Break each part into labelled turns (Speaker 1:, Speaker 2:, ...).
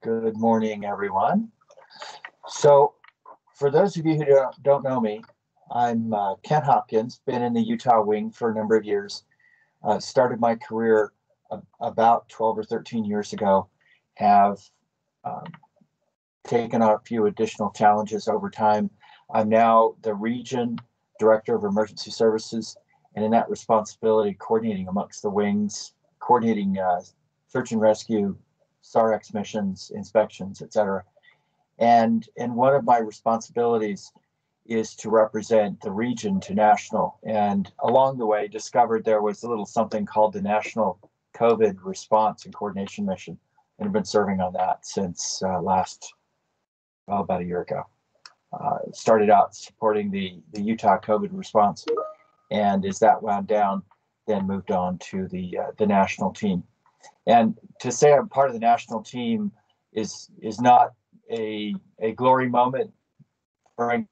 Speaker 1: Good morning, everyone. So, for those of you who don't know me, I'm Kent Hopkins, been in the Utah wing for a number of years. Started my career about 12 or 13 years ago, have um, taken on a few additional challenges over time. I'm now the region director of emergency services, and in that responsibility, coordinating amongst the wings, coordinating search and rescue, SAREX missions, inspections, et cetera. And one of my responsibilities is to represent the region to national. And along the way, discovered there was a little something called the National COVID Response and Coordination Mission, and have been serving on that since about a year ago. Started out supporting the Utah COVID response, and as that wound down, then moved on to the national team. And to say I'm part of the national team is not a glory moment. Frankly,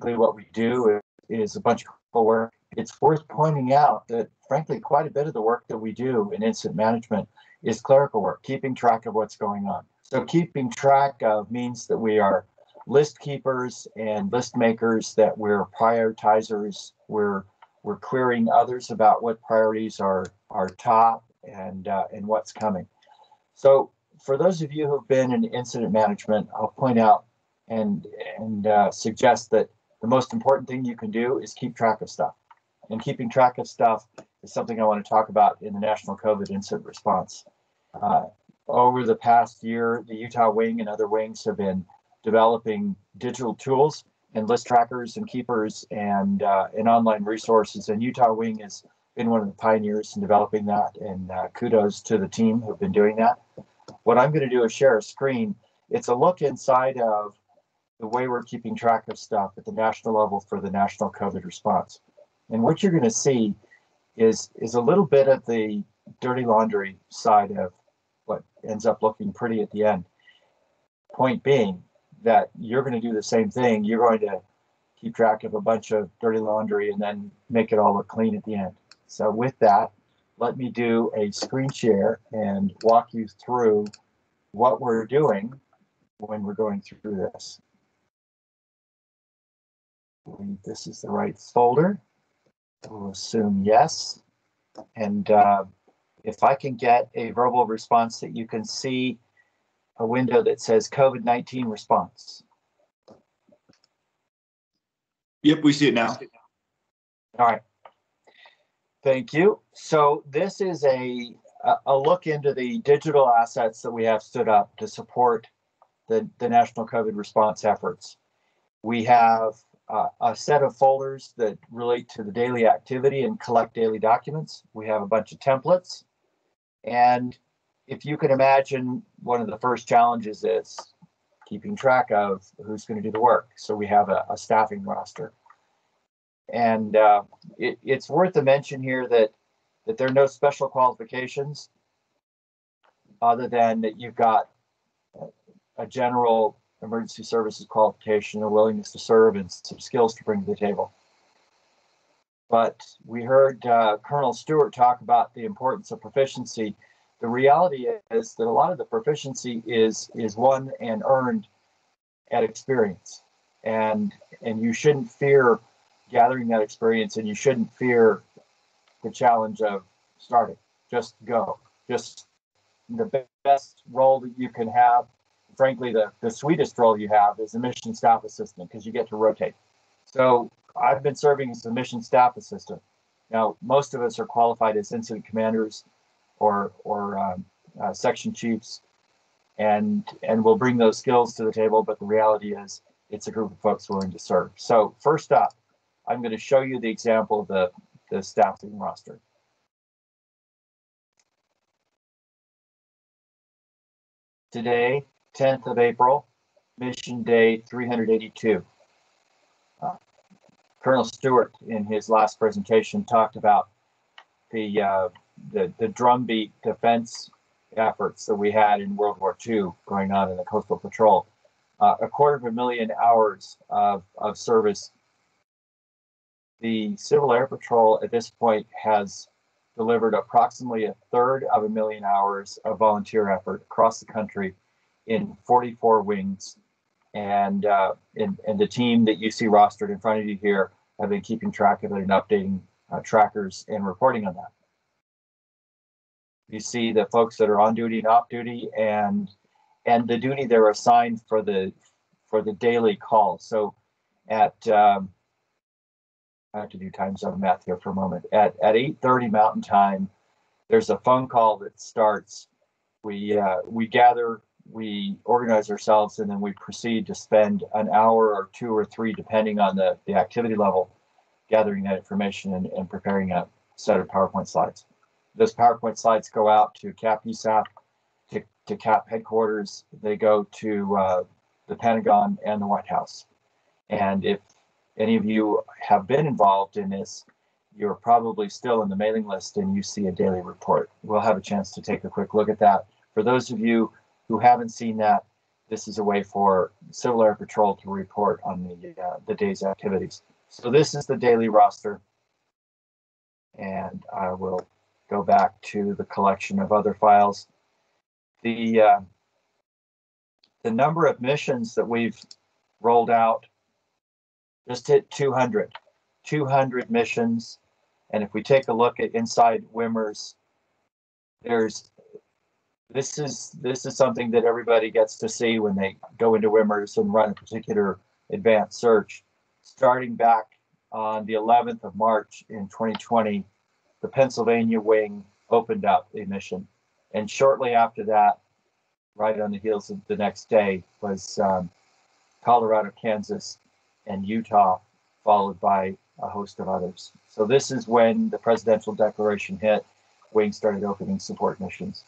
Speaker 1: what we do is a bunch of cool work. It's worth pointing out that, frankly, quite a bit of the work that we do in incident management is clerical work, keeping track of what's going on. So keeping track of means that we are list keepers and list makers, that we're prioritizers, we're querying others about what priorities are top and what's coming. So for those of you who've been in incident management, I'll point out and suggest that the most important thing you can do is keep track of stuff. And keeping track of stuff is something I want to talk about in the National COVID Incident Response. Over the past year, the Utah Wing and other wings have been developing digital tools and list trackers and keepers and online resources. And Utah Wing has been one of the pioneers in developing that. And kudos to the team who've been doing that. What I'm going to do is share a screen. It's a look inside of the way we're keeping track of stuff at the national level for the National COVID Response. And what you're going to see is a little bit of the dirty laundry side of what ends up looking pretty at the end. Point being that you're going to do the same thing. You're going to keep track of a bunch of dirty laundry and then make it all look clean at the end. So with that, let me do a screen share and walk you through what we're doing when we're going through this. This is the right folder. We'll assume yes. And if I can get a verbal response that you can see a window that says COVID-19 response.
Speaker 2: Yep, we see it now.
Speaker 1: All right. Thank you. So this is a look into the digital assets that we have stood up to support the National COVID response efforts. We have a set of folders that relate to the daily activity and collect daily documents. We have a bunch of templates. And if you can imagine, one of the first challenges is keeping track of who's going to do the work. So we have a staffing roster. And it's worth a mention here that there are no special qualifications other than that you've got a general emergency services qualification, a willingness to serve, and some skills to bring to the table. But we heard Colonel Stewart talk about the importance of proficiency. The reality is that a lot of the proficiency is won and earned at experience. And you shouldn't fear gathering that experience, and you shouldn't fear the challenge of starting. Just go. Just the best role that you can have, frankly, the sweetest role you have is a mission staff assistant, because you get to rotate. So I've been serving as a mission staff assistant. Now, most of us are qualified as incident commanders or section chiefs, and we'll bring those skills to the table, but the reality is it's a group of folks willing to serve. So first up, I'm going to show you the example of the staffing roster. Today, 10th of April, mission day 382. Colonel Stewart, in his last presentation, talked about the drumbeat defense efforts that we had in World War II going on in the Coastal Patrol. 250,000 hours of service. The Civil Air Patrol at this point has delivered approximately 1/3 of a million hours of volunteer effort across the country in 44 wings. And the team that you see rostered in front of you here have been keeping track of it and updating trackers and reporting on that. You see the folks that are on duty and off duty, and the duty they're assigned for the daily call. So at I have to do time zone math here for a moment. At 8:30 Mountain Time, there's a phone call that starts. We gather, we organize ourselves, and then we proceed to spend an hour or two or three, depending on the activity level, gathering that information and preparing a set of PowerPoint slides. Those PowerPoint slides go out to CAP USAP, to CAP headquarters. They go to the Pentagon and the White House. And if any of you have been involved in this, you're probably still in the mailing list and you see a daily report. We'll have a chance to take a quick look at that. For those of you who haven't seen that, this is a way for Civil Air Patrol to report on the day's activities. So this is the daily roster. And I will go back to the collection of other files. The number of missions that we've rolled out just hit 200 missions. And if we take a look at inside WMERS, this is something that everybody gets to see when they go into WMERS and run a particular advanced search. Starting back on the 11th of March in 2020, the Pennsylvania wing opened up a mission. And shortly after that, right on the heels of the next day, was Colorado, Kansas, and Utah, followed by a host of others. So this is when the presidential declaration hit, wings started opening support missions.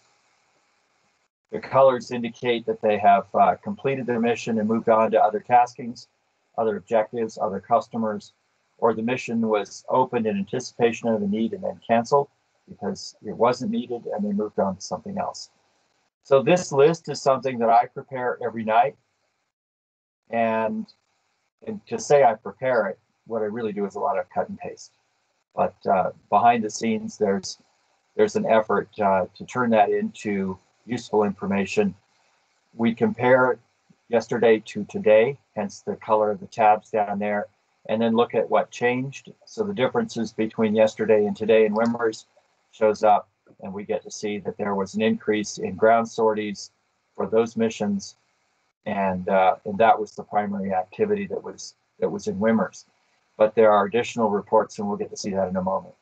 Speaker 1: The colors indicate that they have completed their mission and moved on to other taskings, other objectives, other customers, or the mission was opened in anticipation of a need and then canceled because it wasn't needed and they moved on to something else. So this list is something that I prepare every night. And to say I prepare it, what I really do is a lot of cut and paste. But behind the scenes, there's an effort to turn that into useful information. We compare yesterday to today, hence the color of the tabs down there, and then look at what changed. So the differences between yesterday and today in WMERS shows up, and we get to see that there was an increase in ground sorties for those missions, and that was the primary activity that was in WMERS. But there are additional reports, and we'll get to see that in a moment.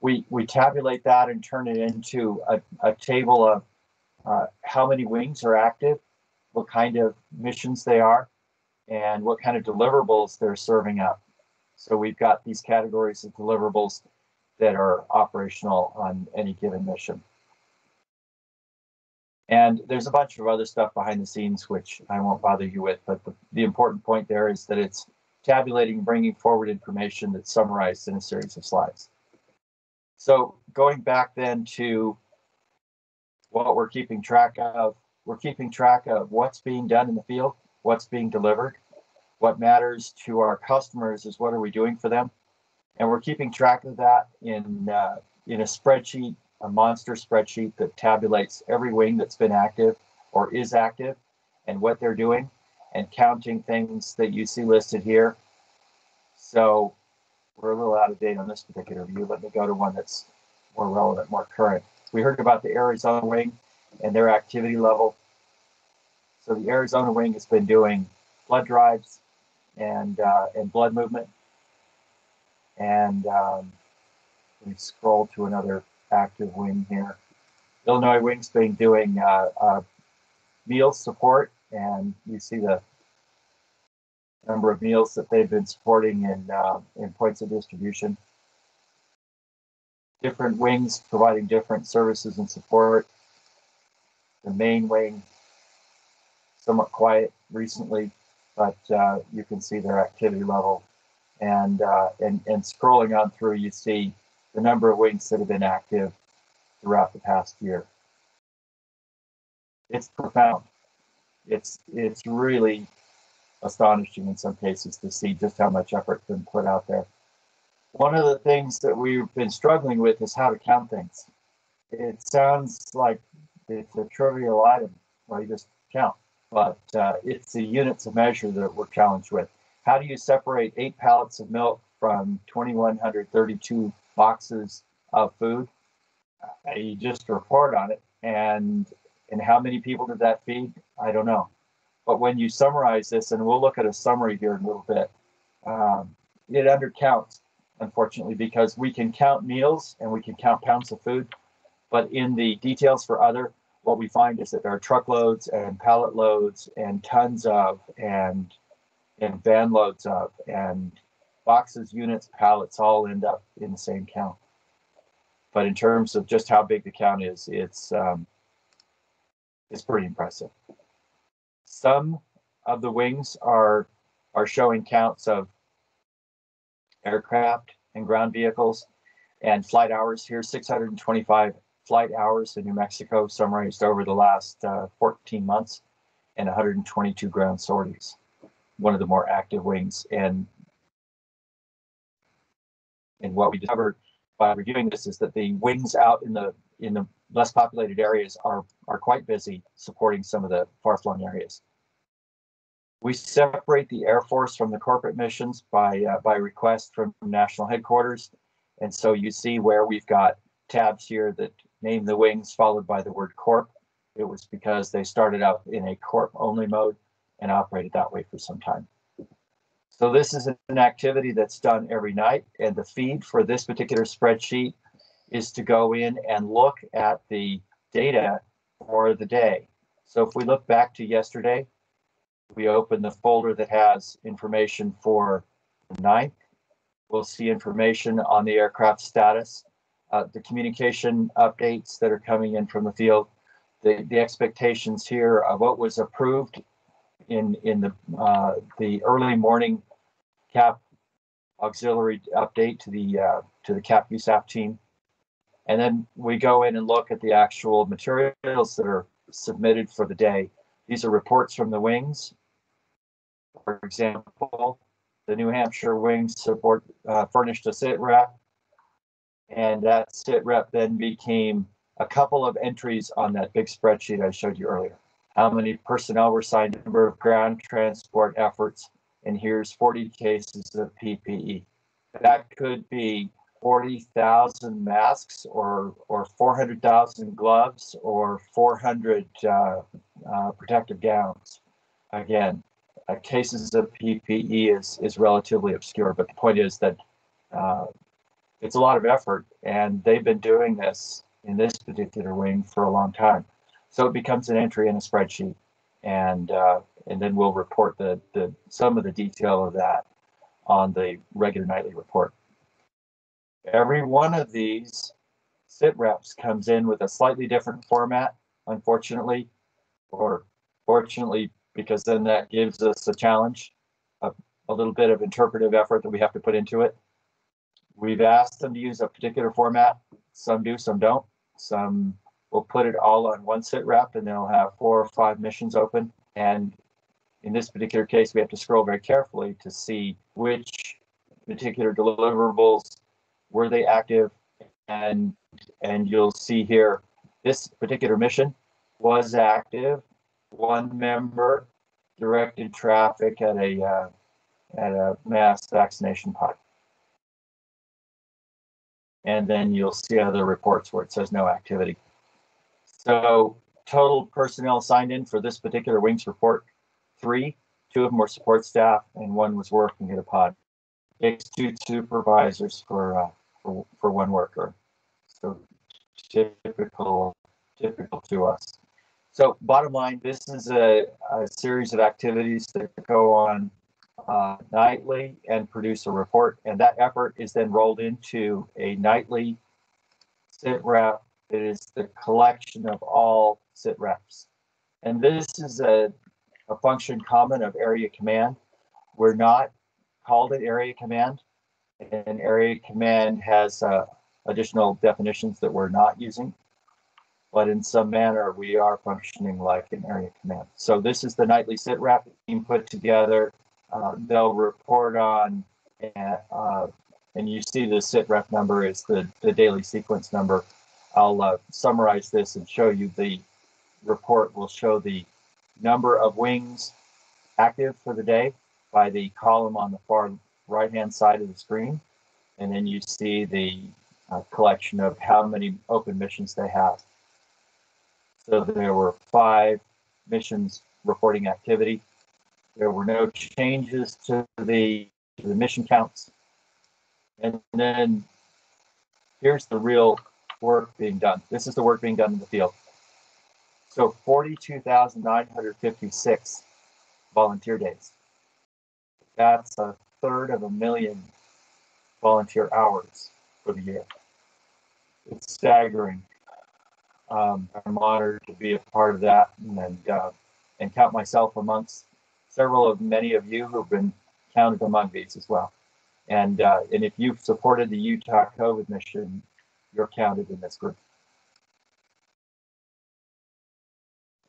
Speaker 1: We tabulate that and turn it into a table of how many wings are active, what kind of missions they are, and what kind of deliverables they're serving up. So we've got these categories of deliverables that are operational on any given mission. And there's a bunch of other stuff behind the scenes, which I won't bother you with, but the important point there is that it's tabulating, bringing forward information that's summarized in a series of slides. So going back then to what we're keeping track of what's being done in the field, what's being delivered. What matters to our customers is what are we doing for them? And we're keeping track of that in a spreadsheet, a monster spreadsheet that tabulates every wing that's been active or is active and what they're doing, and counting things that you see listed here. So we're a little out of date on this particular view. Let me go to one that's more relevant, more current. We heard about the Arizona wing and their activity level. So the Arizona wing has been doing blood drives and blood movement. And we scroll to another active wing here. Illinois wing's been doing meal support, and you see the number of meals that they've been supporting in points of distribution. Different wings providing different services and support. The main wing, somewhat quiet recently, but you can see their activity level. And scrolling on through, you see the number of wings that have been active throughout the past year. It's profound. It's really astonishing in some cases to see just how much effort has been put out there. One of the things that we've been struggling with is how to count things. It sounds like it's a trivial item. Well, you just count. but it's the units of measure that we're challenged with. How do you separate 8 pallets of milk from 2,132 boxes of food? You just report on it, and how many people did that feed? I don't know. But when you summarize this, and we'll look at a summary here in a little bit, it undercounts, unfortunately, because we can count meals and we can count pounds of food, but in the details for other, what we find is that there are truckloads and pallet loads and tons of and van loads of and boxes, units, pallets all end up in the same count. But in terms of just how big the count is, it's pretty impressive. Some of the wings are showing counts of aircraft and ground vehicles and flight hours. Here's 625 flight hours in New Mexico summarized over the last 14 months, and 122 ground sorties, one of the more active wings. And what we discovered by reviewing this is that the wings out in the less populated areas are quite busy supporting some of the far-flung areas. We separate the Air Force from the corporate missions by request from national headquarters. And so you see where we've got tabs here that name the wings followed by the word corp. It was because they started out in a corp only mode and operated that way for some time. So this is an activity that's done every night, and the feed for this particular spreadsheet is to go in and look at the data for the day. So if we look back to yesterday, we open the folder that has information for the 9th. We'll see information on the aircraft status, the communication updates that are coming in from the field, the expectations here of what was approved in the early morning CAP auxiliary update to the CAP USAF team. And then we go in and look at the actual materials that are submitted for the day. These are reports from the wings. For example, the New Hampshire Wings support furnished a sit rep, and that sit rep then became a couple of entries on that big spreadsheet I showed you earlier. How many personnel were assigned, number of ground transport efforts, and here's 40 cases of PPE. That could be 40,000 masks or 400,000 gloves or 400 protective gowns. Again, cases of PPE is relatively obscure, but the point is that it's a lot of effort, and they've been doing this in this particular wing for a long time. So it becomes an entry in a spreadsheet, and then we'll report some of the detail of that on the regular nightly report. Every one of these sit reps comes in with a slightly different format, unfortunately, or fortunately, because then that gives us a challenge, a little bit of interpretive effort that we have to put into it. We've asked them to use a particular format. Some do, some don't. Some will put it all on one sit rep, and they'll have 4 or 5 missions open. And in this particular case, we have to scroll very carefully to see which particular deliverables were they active. And you'll see here, this particular mission was active. One member directed traffic at a mass vaccination pod. And then you'll see other reports where it says no activity. So total personnel signed in for this particular wings report, 3. 2 of them were support staff, and 1 was working at a pod. It's 2 supervisors for 1 worker. So typical to us. So bottom line, this is a series of activities that go on nightly and produce a report, and that effort is then rolled into a nightly sit rep. It is the collection of all sit reps, and this is a function common of area command. We're not called an area command, and area command has additional definitions that we're not using, but in some manner we are functioning like an area command. So this is the nightly sit rep being put together. They'll report on, and you see the sit rep number is the daily sequence number. I'll summarize this and show you the report will show the number of wings active for the day by the column on the far right-hand side of the screen. And then you see the collection of how many open missions they have. So there were 5 missions reporting activity. There were no changes to the mission counts. And then here's the real work being done. This is the work being done in the field. So 42,956 volunteer days. That's 1/3 of a million volunteer hours for the year. It's staggering. I'm honored to be a part of that and count myself amongst many of you who've been counted among these as well. And if you've supported the Utah COVID mission, you're counted in this group.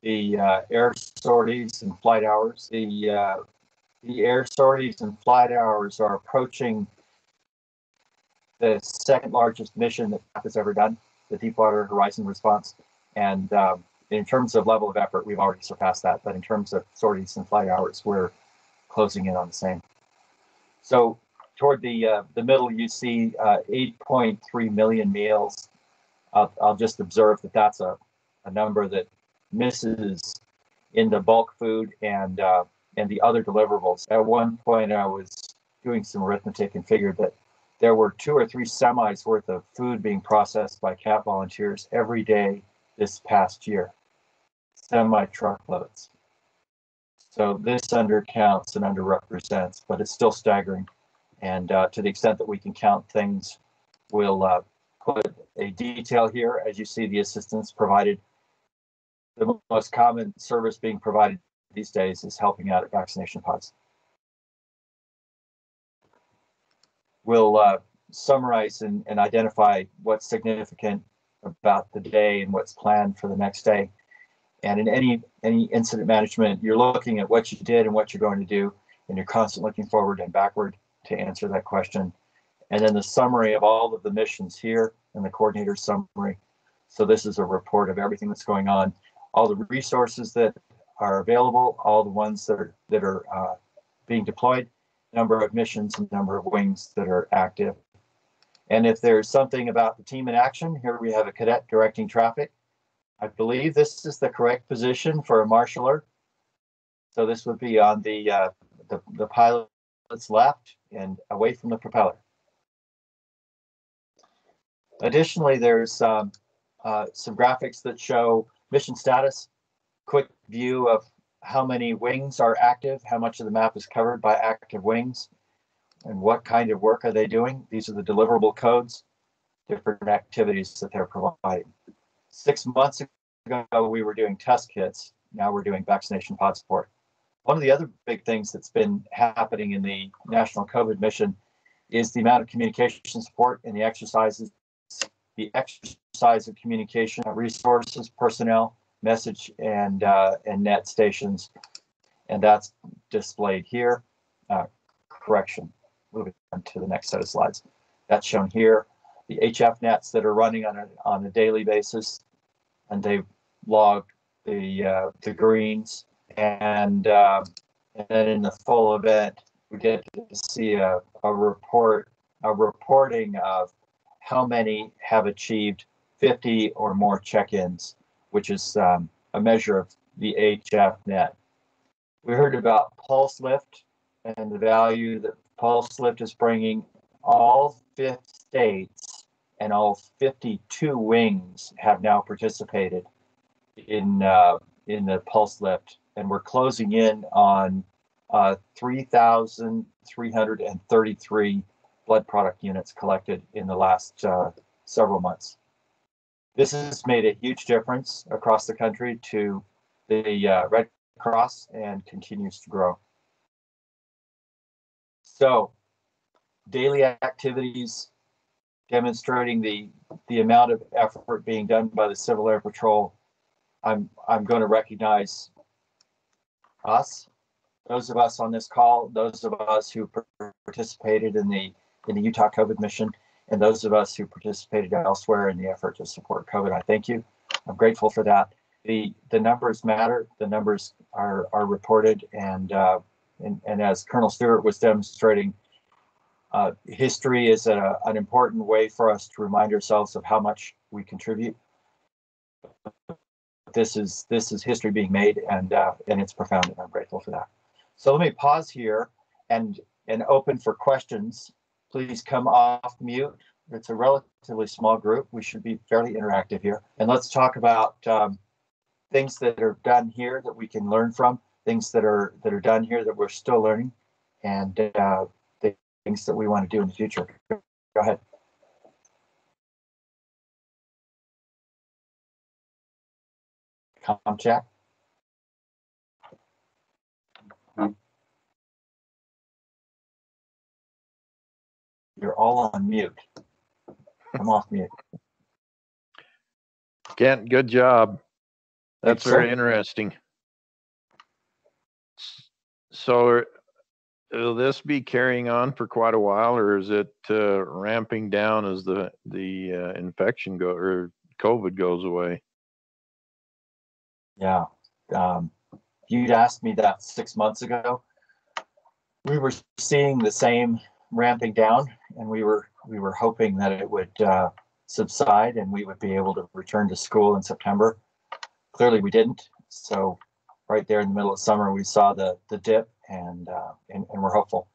Speaker 1: The air sorties and flight hours. The air sorties and flight hours are approaching the second largest mission that NAP has ever done, the Deepwater Horizon response. And in terms of level of effort, we've already surpassed that. But in terms of sorties and flight hours, we're closing in on the same. So toward the middle, you see 8.3 million meals. I'll just observe that that's a number that misses in the bulk food and the other deliverables. At one point, I was doing some arithmetic and figured that there were 2 or 3 semis worth of food being processed by CAP volunteers every day this past year, semi-truckloads. So this undercounts and underrepresents, but it's still staggering. And to the extent that we can count things, we'll put a detail here. As you see, the assistance provided. The most common service being provided these days is helping out at vaccination pods. We'll summarize and identify what's significant about the day and what's planned for the next day. And in any incident management, you're looking at what you did and what you're going to do, and you're constantly looking forward and backward to answer that question. And then the summary of all of the missions here and the coordinator's summary. So this is a report of everything that's going on, all the resources that are available, all the ones that are being deployed, number of missions, and number of wings that are active. And if there's something about the team in action, here we have a cadet directing traffic. I believe this is the correct position for a marshaller. So this would be on the pilot's left and away from the propeller. Additionally, there's some graphics that show mission status, quick view of how many wings are active, how much of the map is covered by active wings, and what kind of work are they doing. These are the deliverable codes, different activities that they're providing. 6 months ago, we were doing test kits. Now we're doing vaccination pod support. One of the other big things that's been happening in the National COVID mission is the amount of communication support and the exercises, of communication, resources, personnel, message, and net stations. And that's displayed here. Correction, moving on to the next set of slides. That's shown here. The HF nets that are running on a daily basis, and they've logged the greens, and then in the full event, we get to see a reporting of how many have achieved 50 or more check-ins, which is a measure of the HF net. We heard about Pulse Lift and the value that Pulse Lift is bringing. All 50 states and all 52 wings have now participated in the Pulse Lift, and we're closing in on 3,333 blood product units collected in the last several months. This has made a huge difference across the country to the Red Cross and continues to grow. So, daily activities demonstrating the amount of effort being done by the Civil Air Patrol. I'm going to recognize us, those of us on this call, those of us who participated in the Utah COVID mission, and those of us who participated elsewhere in the effort to support COVID. I thank you. I'm grateful for that. the numbers matter. The numbers are reported, and as Colonel Stewart was demonstrating, history is an important way for us to remind ourselves of how much we contribute. This is history being made, and it's profound, and I'm grateful for that. So let me pause here and open for questions. Please come off mute. It's a relatively small group. We should be fairly interactive here, and let's talk about things that are done here that we can learn from, things that are done here that we're still learning, and things that we want to do in the future. Go ahead. Chat. You're all on mute. I'm off mute.
Speaker 3: Kent, good job. That's very interesting. So will this be carrying on for quite a while, or is it ramping down as the infection or COVID goes away?
Speaker 1: Yeah. You'd asked me that 6 months ago. We were seeing the same ramping down, and we were hoping that it would subside and we would be able to return to school in September. Clearly we didn't. So right there in the middle of summer, we saw the dip, and we're hopeful.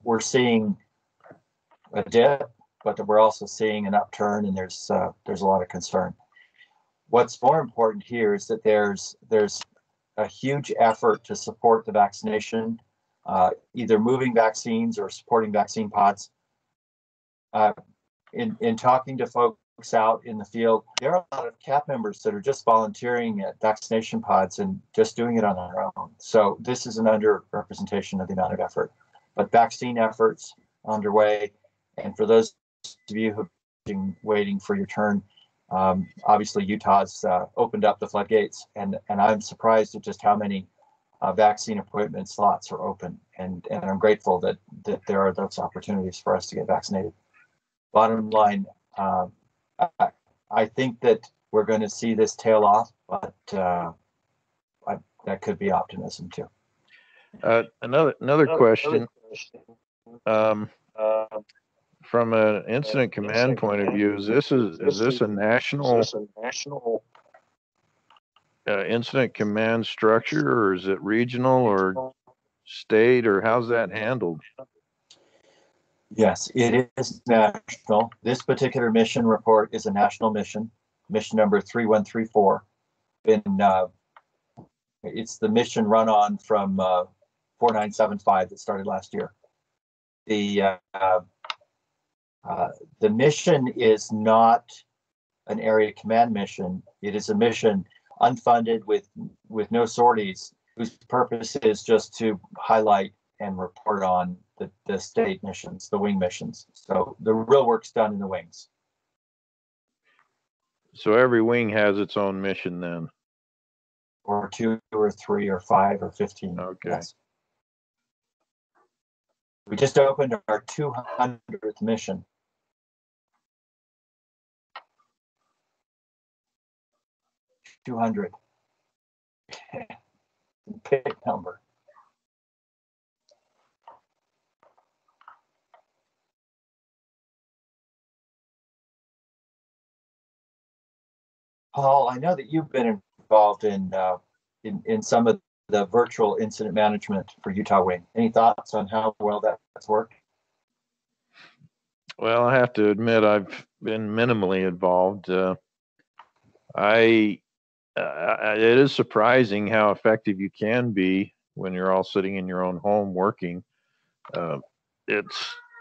Speaker 1: We're seeing a dip, but we're also seeing an upturn, and there's a lot of concern. What's more important here is that there's a huge effort to support the vaccination, either moving vaccines or supporting vaccine pods. In talking to folks out in the field, there are a lot of CAP members that are just volunteering at vaccination pods and just doing it on their own. So this is an underrepresentation of the amount of effort. But vaccine efforts underway, and for those of you who have been waiting for your turn, obviously Utah's opened up the floodgates, and I'm surprised at just how many vaccine appointment slots are open, and I'm grateful that there are those opportunities for us to get vaccinated. Bottom line, I think that we're going to see this tail off, but that could be optimism too.
Speaker 3: Another question. From an incident command point of view, is this a national incident command structure, or is it regional or state, or how's that handled?
Speaker 1: Yes, it is national. This particular mission report is a national mission number 3134. It's the mission run on from 4975 that started last year. The mission is not an area command mission. It is a mission unfunded with no sorties, whose purpose is just to highlight and report on the state missions, the wing missions. So the real work's done in the wings.
Speaker 3: So every wing has its own mission then?
Speaker 1: Or 2 or 3 or 5 or 15.
Speaker 3: Okay.
Speaker 1: Yes. We just opened our 200th mission. 200. Big number. Paul, I know that you've been involved in some of the virtual incident management for Utah Wing. Any thoughts on how well that's worked?
Speaker 3: Well, I have to admit I've been minimally involved. It is surprising how effective you can be when you're all sitting in your own home working. I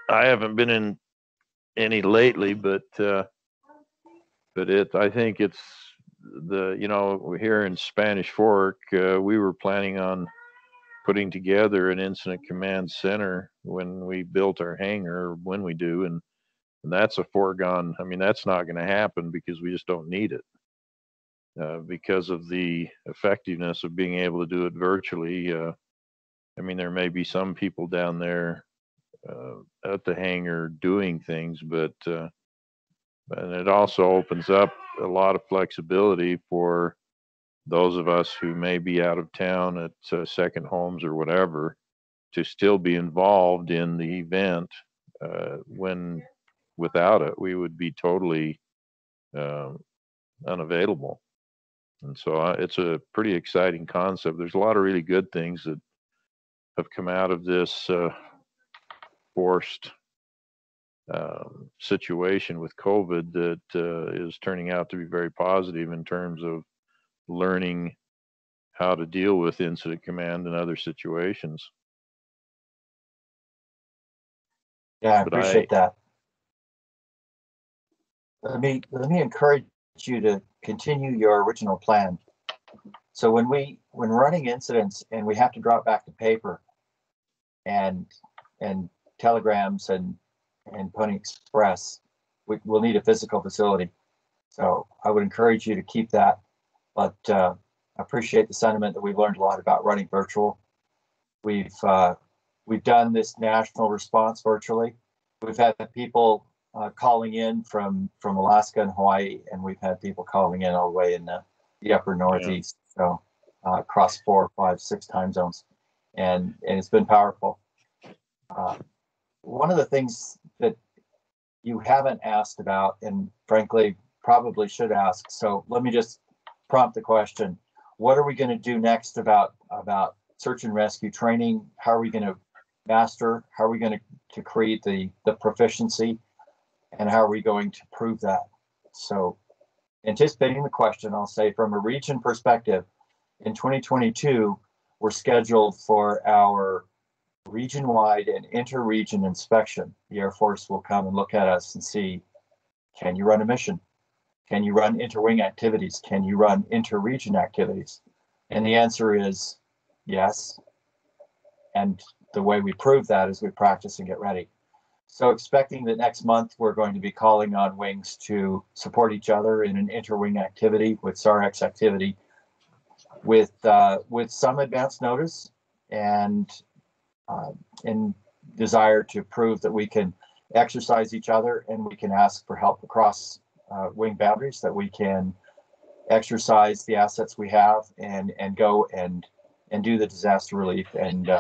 Speaker 3: haven't been in any lately, but I think it's here in Spanish Fork, we were planning on putting together an incident command center when we built our hangar, when we do, and that's a foregone. I mean, that's not going to happen because we just don't need it. Because of the effectiveness of being able to do it virtually. I mean, there may be some people down there at the hangar doing things, but and it also opens up a lot of flexibility for those of us who may be out of town at second homes or whatever to still be involved in the event, when without it, we would be totally unavailable. And so it's a pretty exciting concept. There's a lot of really good things that have come out of this forced situation with COVID that is turning out to be very positive in terms of learning how to deal with incident command and other situations.
Speaker 1: Yeah, I
Speaker 3: But
Speaker 1: appreciate that. Let me encourage you to continue your original plan. So when running incidents and we have to drop back to paper and telegrams and Pony Express, we'll need a physical facility. So I would encourage you to keep that. But I appreciate the sentiment that we've learned a lot about running virtual. We've done this national response virtually. We've had people calling in from Alaska and Hawaii, and we've had people calling in all the way in the upper Northeast. So across 4, 5, 6 time zones, and it's been powerful. One of the things that you haven't asked about, and frankly probably should ask, so let me just prompt the question: what are we going to do next about search and rescue training? How are we going to master? How are we going to create the proficiency? And how are we going to prove that? So, anticipating the question, I'll say from a region perspective, in 2022, we're scheduled for our region-wide and inter-region inspection. The Air Force will come and look at us and see, can you run a mission? Can you run inter-wing activities? Can you run inter-region activities? And the answer is yes. And the way we prove that is we practice and get ready. So expecting that next month, we're going to be calling on wings to support each other in an inter-wing activity with SAREX activity with some advance notice and in desire to prove that we can exercise each other and we can ask for help across wing boundaries, that we can exercise the assets we have and go and do the disaster relief. And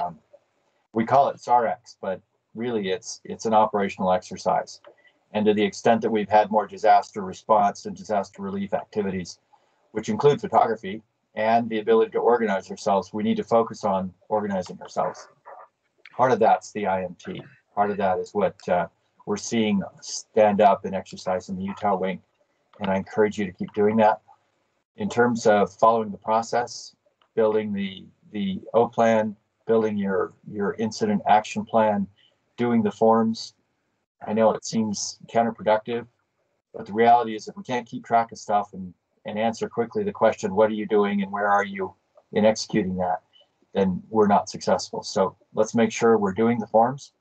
Speaker 1: we call it SAREX, but really it's an operational exercise. And to the extent that we've had more disaster response and disaster relief activities, which include photography and the ability to organize ourselves, we need to focus on organizing ourselves. Part of that's the IMT. Part of that is what we're seeing stand up and exercise in the Utah wing. And I encourage you to keep doing that. In terms of following the process, building the O plan, building your incident action plan, doing the forms. I know it seems counterproductive, but the reality is if we can't keep track of stuff and answer quickly the question, what are you doing and where are you in executing that, then we're not successful. So let's make sure we're doing the forms,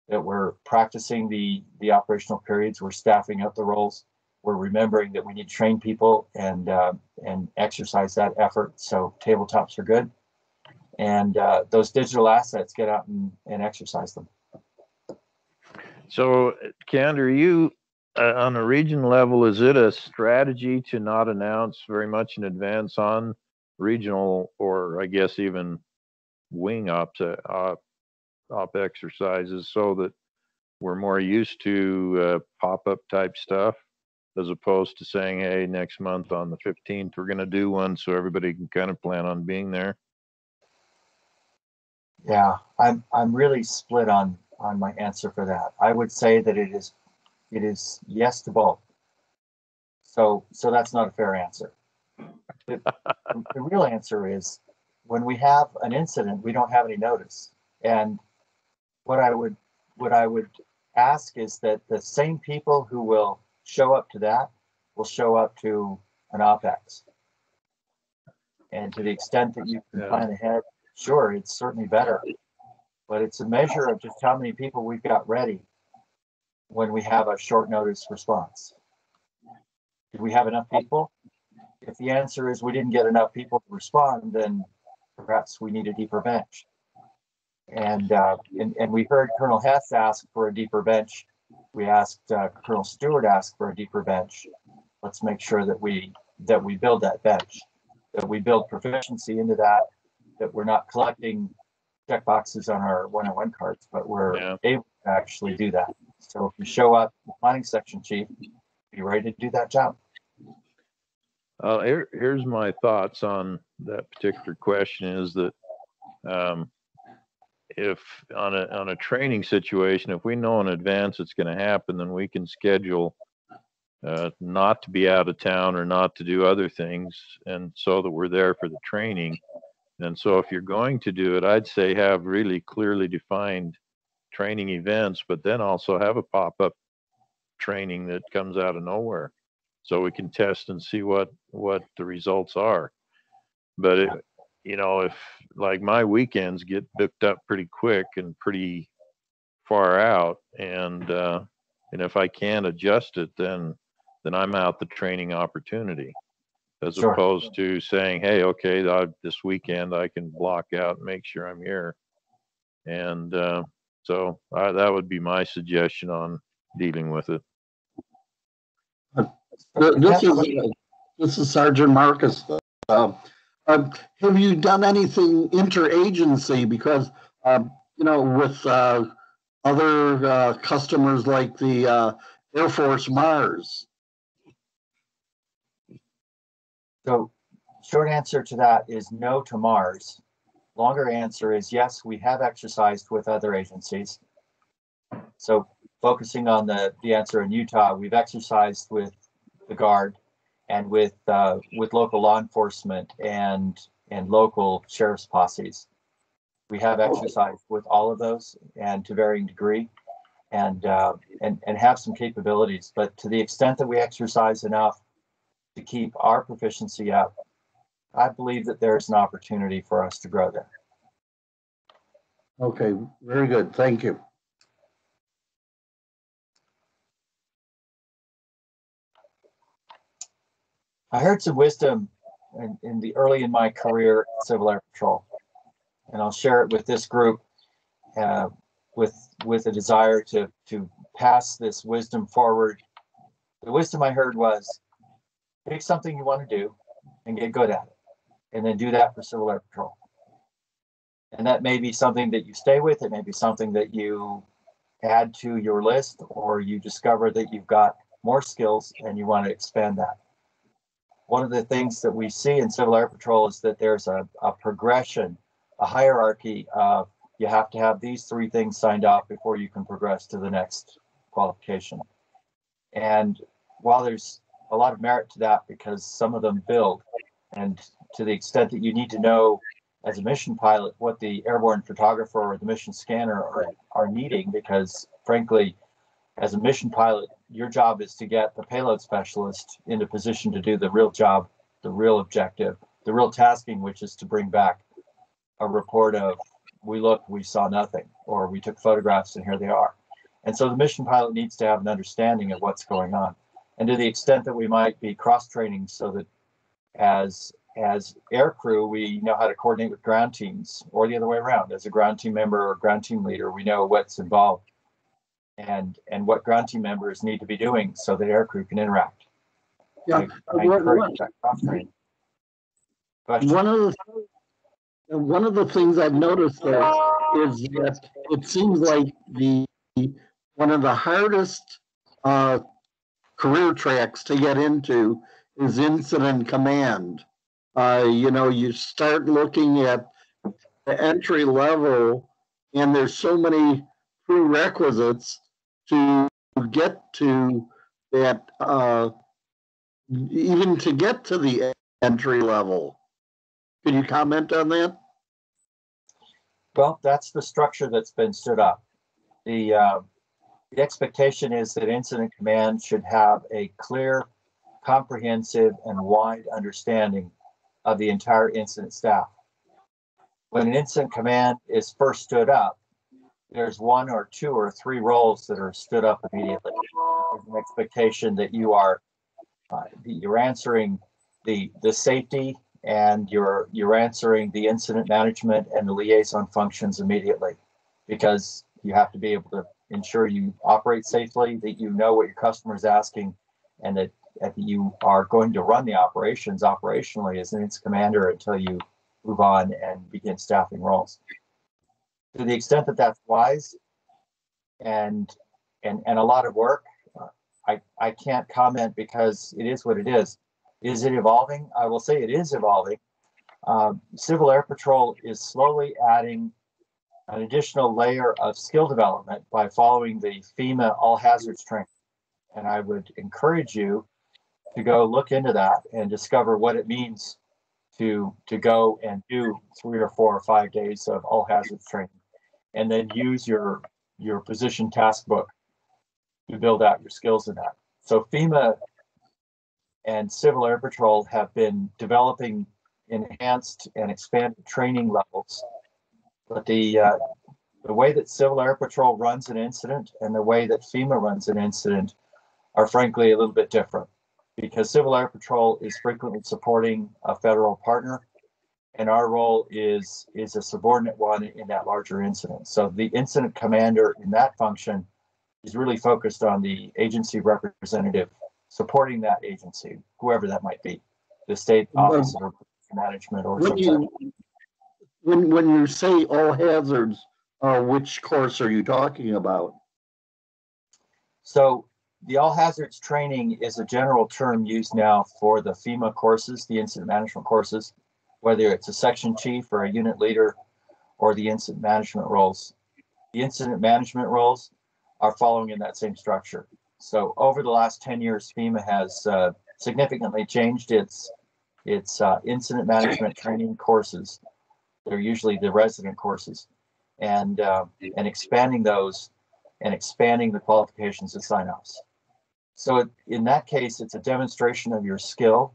Speaker 1: that we're practicing the operational periods, we're staffing up the roles, we're remembering that we need to train people and exercise that effort. So tabletops are good. And those digital assets, get out and exercise them.
Speaker 3: So, Kent, are you on a region level, is it a strategy to not announce very much in advance on regional or I guess even wing op exercises so that we're more used to pop-up type stuff as opposed to saying, hey, next month on the 15th, we're going to do one so everybody can kind of plan on being there?
Speaker 1: Yeah, I'm really split on my answer for that. I would say that it is yes to both. So that's not a fair answer. The real answer is when we have an incident, we don't have any notice. And what I would ask is that the same people who will show up to that will show up to an OPEX. And to the extent that you can plan ahead, sure, it's certainly better. But it's a measure of just how many people we've got ready when we have a short notice response. Do we have enough people? If the answer is we didn't get enough people to respond, then perhaps we need a deeper bench. And we heard Colonel Hess ask for a deeper bench. We asked Colonel Stewart ask for a deeper bench. Let's make sure that we build that bench. that we build proficiency into that, that we're not collecting check boxes on our one-on-one cards, but we're
Speaker 3: Yeah.
Speaker 1: able to actually do that. So if you show up, the planning section chief, be ready to do that job.
Speaker 3: Here's my thoughts on that particular question is that if on a training situation, if we know in advance it's going to happen, then we can schedule not to be out of town or not to do other things, and so that we're there for the training. And so if you're going to do it, I'd say have really clearly defined training events, but then also have a pop-up training that comes out of nowhere, so we can test and see what the results are. But if like my weekends get booked up pretty quick and pretty far out, and if I can't adjust it, then I'm out the training opportunity, as
Speaker 1: Sure.
Speaker 3: opposed to saying, hey, okay, this weekend I can block out and make sure I'm here. And so that would be my suggestion on dealing with it.
Speaker 4: This is Sergeant Marcus. Have you done anything interagency? Because with other customers like the Air Force Mars.
Speaker 1: So short answer to that is no to Mars. Longer answer is yes, we have exercised with other agencies. So focusing on the answer in Utah, we've exercised with the Guard and with local law enforcement and local sheriff's posses. We have exercised with all of those, and to varying degree, and have some capabilities. But to the extent that we exercise enough to keep our proficiency up, I believe that there's an opportunity for us to grow there.
Speaker 4: Okay, very good. Thank you.
Speaker 1: I heard some wisdom early in my career in Civil Air Patrol, and I'll share it with this group with a desire to pass this wisdom forward. The wisdom I heard was, pick something you want to do and get good at it, and then do that for Civil Air Patrol. And that may be something that you stay with. It may be something that you add to your list, or you discover that you've got more skills and you want to expand that. One of the things that we see in Civil Air Patrol is that there's a progression, a hierarchy of you have to have these three things signed off before you can progress to the next qualification. And while there's a lot of merit to that, because some of them build, and to the extent that you need to know as a mission pilot what the airborne photographer or the mission scanner are needing, because frankly, as a mission pilot, your job is to get the payload specialist into position to do the real job, the real objective, the real tasking, which is to bring back a report of, we looked, we saw nothing, or we took photographs and here they are. And so the mission pilot needs to have an understanding of what's going on. And to the extent that we might be cross-training so that as air crew, we know how to coordinate with ground teams, or the other way around. As a ground team member or ground team leader, we know what's involved and what ground team members need to be doing so that air crew can interact.
Speaker 4: Yeah,
Speaker 1: I encourage that cross-training.
Speaker 4: One of the things I've noticed there is that it seems like one of the hardest career tracks to get into is incident command. You start looking at the entry level, and there's so many prerequisites to get to that, even to get to the entry level. Can you comment on that?
Speaker 1: Well, that's the structure that's been stood up. The expectation is that incident command should have a clear, comprehensive, and wide understanding of the entire incident staff. When an incident command is first stood up, there's one or two or three roles that are stood up immediately. There's an expectation that you're answering the safety, and you're answering the incident management and the liaison functions immediately, because you have to be able to ensure you operate safely, that you know what your customer is asking, and you are going to run the operations operationally as an incident commander until you move on and begin staffing roles. To the extent that that's wise and a lot of work, I can't comment because it is what it is. Is it evolving? I will say it is evolving. Civil Air Patrol is slowly adding an additional layer of skill development by following the FEMA all hazards training. And I would encourage you to go look into that and discover what it means to go and do 3 or 4 or 5 days of all hazards training, and then use your position task book to build out your skills in that. So FEMA and Civil Air Patrol have been developing enhanced and expanded training levels, but the way that Civil Air Patrol runs an incident and the way that FEMA runs an incident are frankly a little bit different, because Civil Air Patrol is frequently supporting a federal partner, and our role is a subordinate one in that larger incident. So the incident commander in that function is really focused on the agency representative supporting that agency, whoever that might be, the state office of management or something.
Speaker 4: When you say all hazards, which course are you talking about?
Speaker 1: So the all hazards training is a general term used now for the FEMA courses, the incident management courses, whether it's a section chief or a unit leader or the incident management roles. The incident management roles are following in that same structure. So over the last 10 years, FEMA has significantly changed its incident management training courses. They're usually the resident courses, and expanding those and expanding the qualifications and sign-offs. So in that case, it's a demonstration of your skill.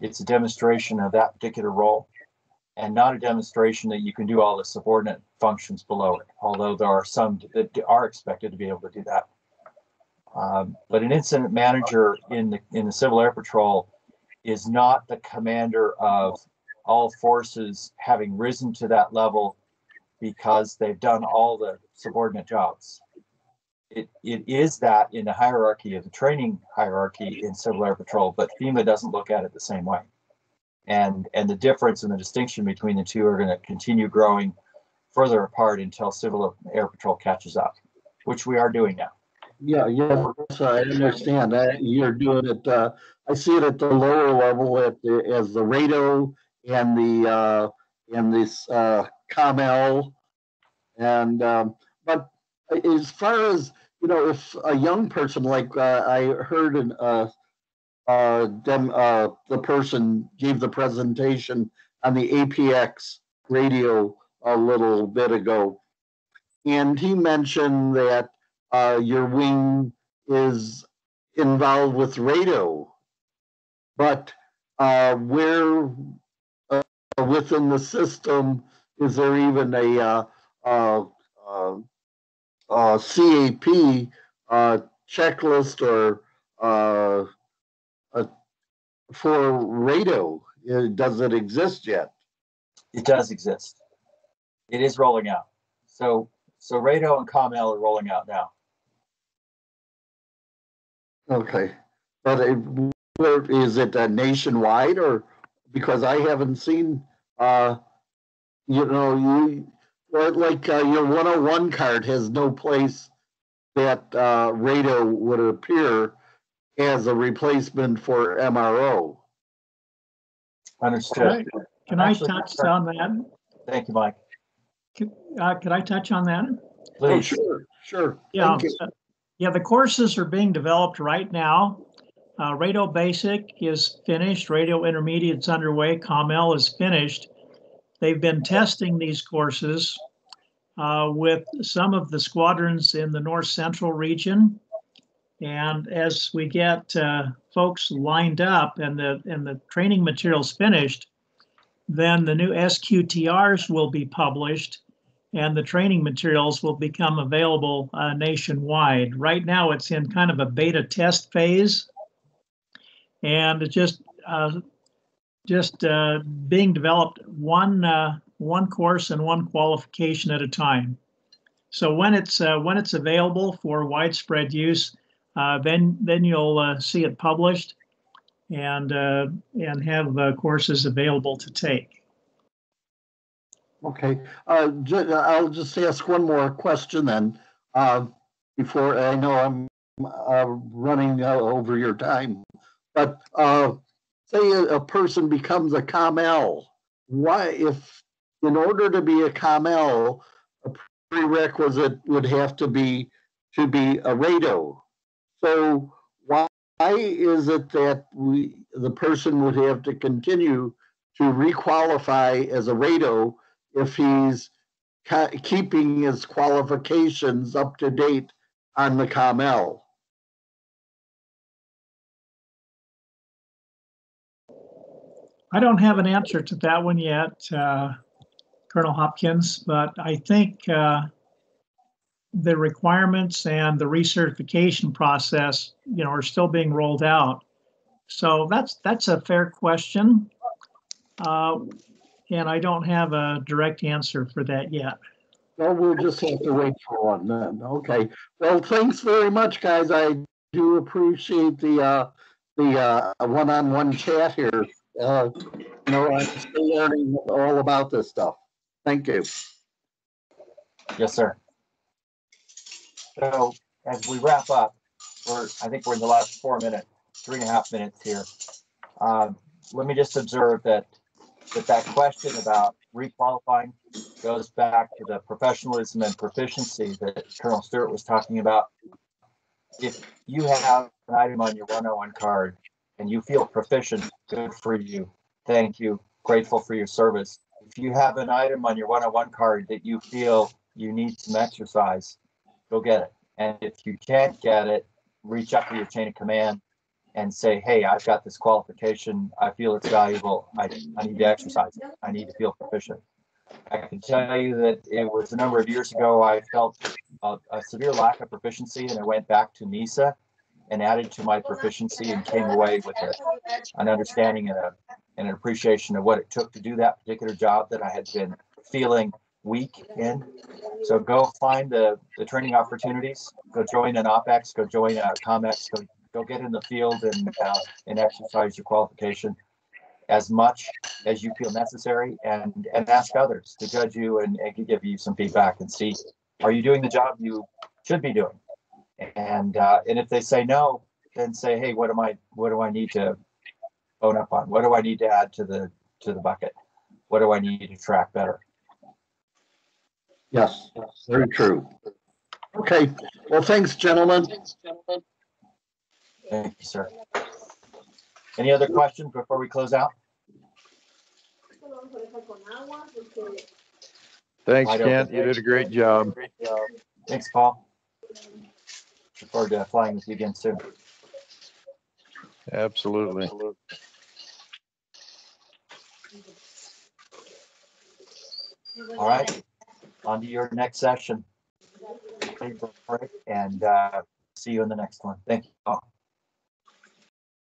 Speaker 1: It's a demonstration of that particular role, and not a demonstration that you can do all the subordinate functions below it, although there are some that are expected to be able to do that. But an incident manager in the Civil Air Patrol is not the commander of all forces having risen to that level because they've done all the subordinate jobs. It is that in the hierarchy of the training hierarchy in Civil Air Patrol, but FEMA doesn't look at it the same way. And the difference and the distinction between the two are going to continue growing further apart until Civil Air Patrol catches up, which we are doing now.
Speaker 4: Yeah, yes, I understand. You're doing it. I see it at the lower level as the RADO and this COMEL, and but as far as if a young person like I heard the person gave the presentation on the APX radio a little bit ago, and he mentioned that your wing is involved with RADO, but where within the system is there even a CAP checklist or for RADO? Does it exist yet?
Speaker 1: It does exist. It is rolling out. So RADO and COMEL are rolling out now.
Speaker 4: Okay, but is it nationwide, or because I haven't seen, like your 101 card has no place that RADO would appear as a replacement for MRO.
Speaker 1: Understood.
Speaker 5: Can I touch on that?
Speaker 1: Thank you, Mike.
Speaker 5: Could I touch on that?
Speaker 1: Please.
Speaker 4: Oh, sure.
Speaker 5: Yeah.
Speaker 4: Thank you.
Speaker 5: Yeah, the courses are being developed right now. RADO Basic is finished. RADO Intermediate is underway. COMEL is finished. They've been testing these courses with some of the squadrons in the North Central region. And as we get folks lined up and the training materials finished, then the new SQTRs will be published and the training materials will become available nationwide. Right now, it's in kind of a beta test phase, and it's just being developed one course and one qualification at a time. So when it's available for widespread use, then you'll see it published and have courses available to take.
Speaker 4: Okay, I'll just ask one more question then, before I know I'm running over your time. But say a person becomes a COML, why, if in order to be a COML, a prerequisite would have to be a RATO. So why is it that the person would have to continue to requalify as a RATO if he's keeping his qualifications up to date on the COML?
Speaker 5: I don't have an answer to that one yet, Colonel Hopkins, but I think the requirements and the recertification process, are still being rolled out. So that's a fair question. And I don't have a direct answer for that yet.
Speaker 4: Well, we'll just have to wait for one then. Okay. Well, thanks very much, guys. I do appreciate the one-on-one chat here. I'm still learning all about this stuff. Thank you.
Speaker 1: Yes, sir. So as we wrap up, I think we're in the last 3.5 minutes here. Let me just observe that question about requalifying goes back to the professionalism and proficiency that Colonel Stewart was talking about. If you have an item on your 101 card and you feel proficient, good for you. Thank you. Grateful for your service. If you have an item on your 101 card that you feel you need some exercise, go get it. And if you can't get it, reach out to your chain of command and say, hey, I've got this qualification. I feel it's valuable. I need to exercise it. I need to feel proficient. I can tell you that it was a number of years ago, I felt a severe lack of proficiency, and I went back to NISA and added to my proficiency and came away with an understanding and an appreciation of what it took to do that particular job that I had been feeling weak in. So go find the training opportunities, go join an OPEX, go join a COMEX, go get in the field and exercise your qualification as much as you feel necessary, and ask others to judge you and give you some feedback and see, are you doing the job you should be doing? And if they say no, then say, hey, what do I need to bone up on? What do I need to add to the bucket? What do I need to track better?
Speaker 4: Yes, very true. Okay, well, thanks, gentlemen.
Speaker 1: Thank you, sir. Any other questions before we close out?
Speaker 3: Thanks, Kent. You did a great job.
Speaker 1: Thanks, Paul. Look forward to flying with you again soon.
Speaker 3: Absolutely.
Speaker 1: All right, on to your next session. And see you in the next one. Thank you all.